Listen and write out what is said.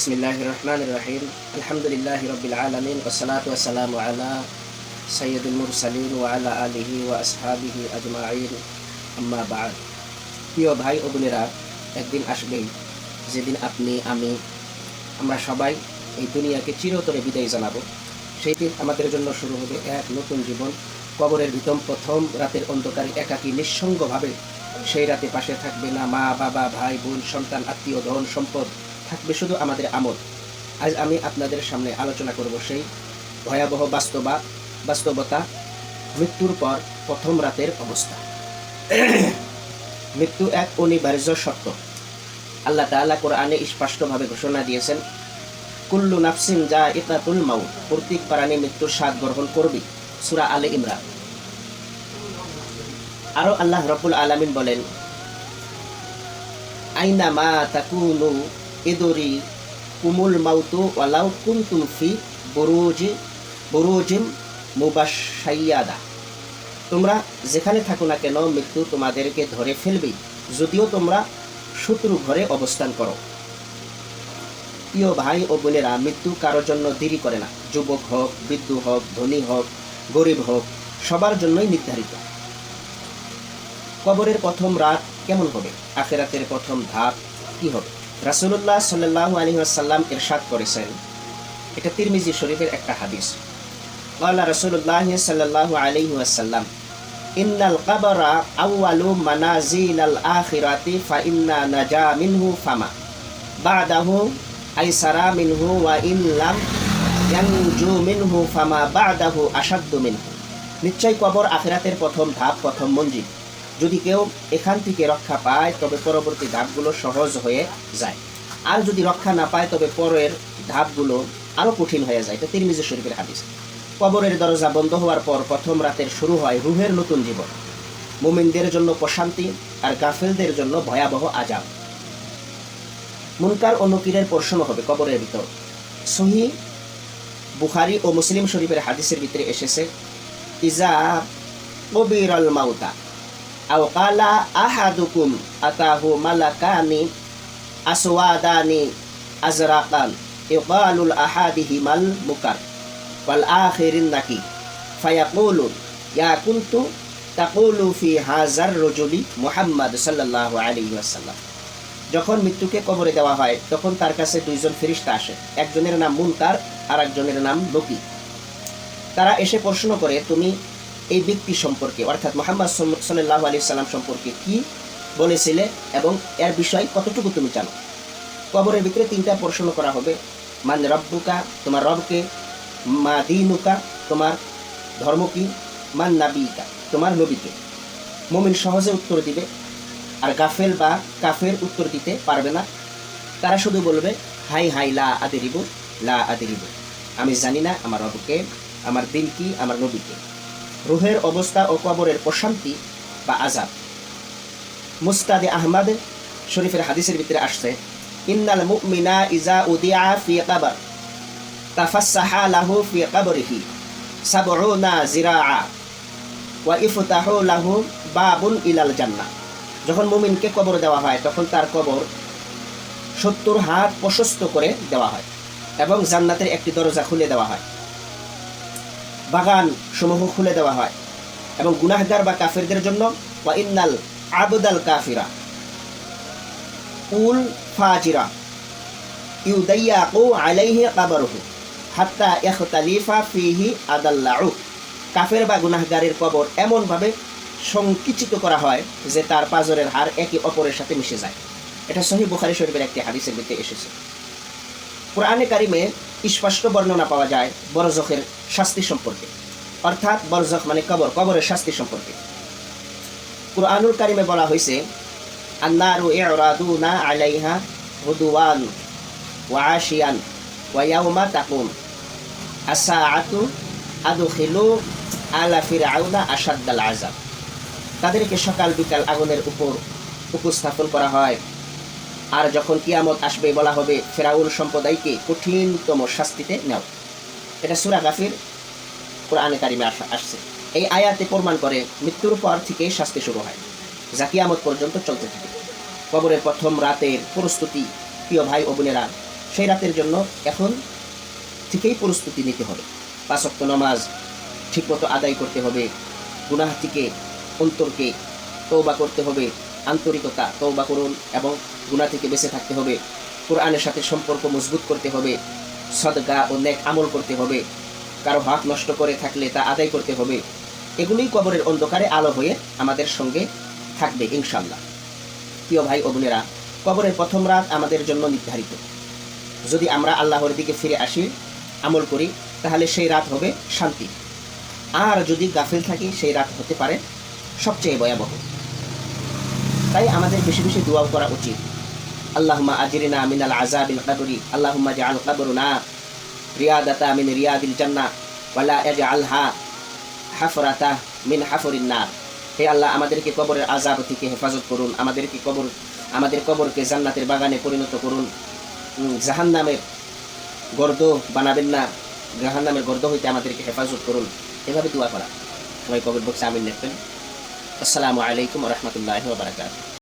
বিসমিল্লাহির রহমানির রহিম। আলহামদুলিল্লাহি রাব্বিল আলামিন ওয়াসসালাতু ওয়াসসালামু আলা সাইয়্যিদিল মুরসালিন ওয়া আলা আলিহি ওয়া আসহাবিহি আজমাইন, আম্মা বা'দ। প্রিয় ভাই ও বোনেরা, একদিন আসবেই যেদিন আপনি, আমরা সবাই এই দুনিয়াকে চিরতরে বিদায় জানাবো। সেই দিন আমাদের জন্য শুরু হবে এক নতুন জীবন। কবরের ভিতর প্রথম রাতের অন্ধকারে একাকী নিঃসঙ্গভাবে সেই রাতে পাশে থাকবে না মা, বাবা, ভাই, বোন, সন্তান, আত্মীয়, ধন সম্পদ, থাকবে শুধু আমাদের আমল। আজ আমি আপনাদের সামনে আলোচনা করব সেই ভয়াবহ বাস্তবতা, মৃত্যুর পর প্রথম রাতের অবস্থা। মৃত্যু এক অনিবার্য সত্য। আল্লাহ তাআলা কোরআনে স্পষ্টভাবে ঘোষণা দিয়েছেন, কুল্লু নাফসিন যায়িকাতুল মাউত, প্রত্যেক প্রাণী মৃত্যুর স্বাদ গ্রহণ করবে। সূরা আলে ইমরান। আরো আল্লাহ রাব্বুল আলামিন বলেন, আইনা মা তাকুনু ইদরি কুমুল মাউতু ওয়ালাউ কুনতুম ফি বুরুজিম মুবাশশাইয়াদা। তোমরা যেখানে থাকো না কেন, মৃত্যু তোমাদেরকে ধরে ফেলবে, যদিও তোমরা শত্রু ঘরে অবস্থান করো। প্রিয় ভাই ও বোনেরা, মৃত্যু কারোর জন্য দেরি করে না। যুবক হোক, বৃদ্ধ হোক, ধনী হোক, গরিব হোক, সবার জন্যই নির্ধারিত। কবরের প্রথম রাত কেমন হবে? আখিরাতের প্রথম ধাপ কি হবে? রাসূলুল্লাহ সাল্লাল্লাহু আলাইহি ওয়াসাল্লাম ইরশাদ করেছেন, এটা তিরমিজি শরীফের একটা হাদিস। ক্বালা রাসূলুল্লাহ সাল্লাল্লাহু আলাইহি ওয়াসাল্লাম, ইন্নাল কবরা আউয়ালু মানাজিলাল আখিরাতি ফা ইন্না নাজা মিনহু ফামা বাদাহু আইসারা মিনহু ওয়া ইন লাম ইয়ানজু মিনহু ফামা বাদাহু আশাদ্দু মিনহু। নিশ্চয় কবর আখিরাতের প্রথম ধাপ, প্রথম মঞ্জিল। যদি কেউ এখান থেকে রক্ষা পায় তবে পরবর্তী ধাপগুলো সহজ হয়ে যায়, আর যদি রক্ষা না পায় তবে পরের ধাপগুলো আরও কঠিন হয়ে যায়। এটা তিরমিজি শরীফের হাদিস। কবরের দরজা বন্ধ হওয়ার পর প্রথম রাতের শুরু হয় রূহের নতুন জীবন। মুমিনদের জন্য প্রশান্তি, আর গাফেলদের জন্য ভয়াবহ আযাব। মুনকার ও নকিরের প্রশ্ন হবে কবরের ভিতর। সহিহ বুখারী ও মুসলিম শরীফের হাদিসের ভিতরে এসেছে, ইজা কুবিরাল মাউতা আও কালা আহাদুকুম আতাহু মালাকানি আসওয়াদানি আজরাকান ইকালুল আহাদিহিমাল মুকার ওয়াল আখিরিন নাকি ফায়াকুলু ইয়া কুনতু তাকুলু ফি হাযার রাজুলি মুহাম্মদ সাল্লাল্লাহু আলাইহি ওয়াসাল্লাম। যখন মৃত্যুকে কবরে দেওয়া হয় তখন তার কাছে দুইজন ফেরেশতা আসে। একজনের নাম মুনকার আর একজনের নাম নকির। তারা এসে প্রশ্ন করে, তুমি এই ব্যক্তি সম্পর্কে, অর্থাৎ মুহাম্মদ সাল্লাল্লাহু আলাইহি সাল্লাম সম্পর্কে কি বলেছিলে এবং এর বিষয় কতটুকু তুমি জানো? কবরের ভিতরে তিনটা প্রশ্ন করা হবে। মান রব্বুকা, তোমার রবকে; মা দীনুকা, তোমার ধর্ম কি; মান নাবিকা, তোমার নবীকে। মুমিন সহজে উত্তর দিবে, আর গাফেল বা কাফের উত্তর দিতে পারবে না। তারা শুধু বলবে, হাই হাই লা আদরিবু, আমি জানি না আমার রবকে, আমার দিন কি, আমার নবীকে। রুহের অবস্থা ও কবরের প্রশান্তি বা আযাব। মুসনাদে আহমদ শরীফের হাদিসের ভিতরে আসছে, ইন্নাল মুমিনা ইজা উদিআ ফি কবর তাফাসসাহা লাহু ফি কবরিহি সাবউনা জিরাআ ওয়া ইফতাহু লাহু বাবুন ইলাল জান্নাহ। যখন মুমিনকে কবর দেওয়া হয় তখন তার কবর 70 হাত প্রশস্ত করে দেওয়া হয় এবং জান্নাতের একটি দরজা খুলে দেওয়া হয়, বাগান সমূহ খুলে দেওয়া হয়। এবং গুনাহগার বা কাফেরদের জন্য ওয়া ইন্নাল আবদাল কাফিরা উল ফাজিরা ইউদাইয়াকু আলাইহি কবরহু হাত্তা ইখতালিফা ফিহি আদাল্লাহু। কাফের বা গুনাহগারের কবর এমনভাবে সংকুচিত করা হয় যে তার পাজরের হাড় একে অপরের সাথে মিশে যায়। এটা সহিহ বুখারী শরীফের একটি হাদিসের ভিতরে এসেছে। কোরআনে কারিমে স্পষ্ট বর্ণনা পাওয়া যায় বরজখের শাস্তি সম্পর্কে, অর্থাৎ বরজখ মানে কবর, কবরের শাস্তি সম্পর্কে। কুরআনুল কারিমে বলা হয়েছে, আন্নারু ইউরাদুনা আলাইহা হুদুওয়ান ওয়া আশিয়ান ওয়া ইয়াউমা তাকুম আস-সাআতু আদখিলু আলা ফিরআউনা আশাদ্দাল আযাব। তাদেরকে সকাল বিকাল আগুনের উপর উপস্থাপন করা হয়, আর যখন কিয়ামত আসবে বলা হবে ফেরাউন সম্প্রদায়কে কঠিনতম শাস্তিতে নাও। এটা সূরা গাফির কোরআনে কারিমে আসছে। এই আয়াতে প্রমাণ করে মৃত্যুর পর থেকে শাস্তি শুরু হয়, যা কিয়ামত পর্যন্ত চলতে থাকে। কবরের প্রথম রাতের প্রস্তুতি। প্রিয় ভাই ও বোনেরা, সেই রাতের জন্য এখন থেকেই প্রস্তুতি নিতে হবে। 5 ওয়াক্ত নামাজ ঠিকমতো আদায় করতে হবে, গুনাহ থেকে অন্তরকে তওবা করতে হবে, আন্তরিকতা তওবা করুন এবং গুনাহ থেকে বেঁচে থাকতে হবে, কোরআনের সাথে সম্পর্ক মজবুত করতে হবে, সদকা ও নেক আমল করতে হবে, কারো হক নষ্ট করে থাকলে তা আদায় করতে হবে। এগুলোই কবরের অন্ধকারে আলো হয়ে আমাদের সঙ্গে থাকবে ইনশাআল্লাহ। প্রিয় ভাই ও বোনেরা, কবরের প্রথম রাত আমাদের জন্য নির্ধারিত। যদি আমরা আল্লাহর দিকে ফিরে আসি, আমল করি, তাহলে সেই রাত হবে শান্তি। আর যদি গাফিল থাকি, সেই রাত হতে পারে সবচেয়ে ভয়াবহ। তাই আমাদের বেশি বেশি দোয়া করা উচিত। আল্লাহুম্মা আজরিনা মিনাল আযাবিল কবরি, আল্লাহুম্মা জাআল কবরনা রিয়াদাতা মিন রিয়াদিল জান্নাহ ওয়া লা ইয়াজআলহা হাফরাতা মিন হাফরিন নার। হে আল্লাহ, আমাদেরকে কবরের আযাব থেকে হেফাজত করুন, আমাদের কবরকে জান্নাতের বাগানে পরিণত করুন, জাহান্নামের গর্দ বানাবেন না, জাহান্নামের গর্দ হইতে আমাদেরকে হেফাজত করুন। এভাবে দোয়া করা। সবাই কবর বক্সে আমিন লিখবেন। আসসালামু আলাইকুম ওয়া রাহমাতুল্লাহি ওয়া বারাকাতুহু।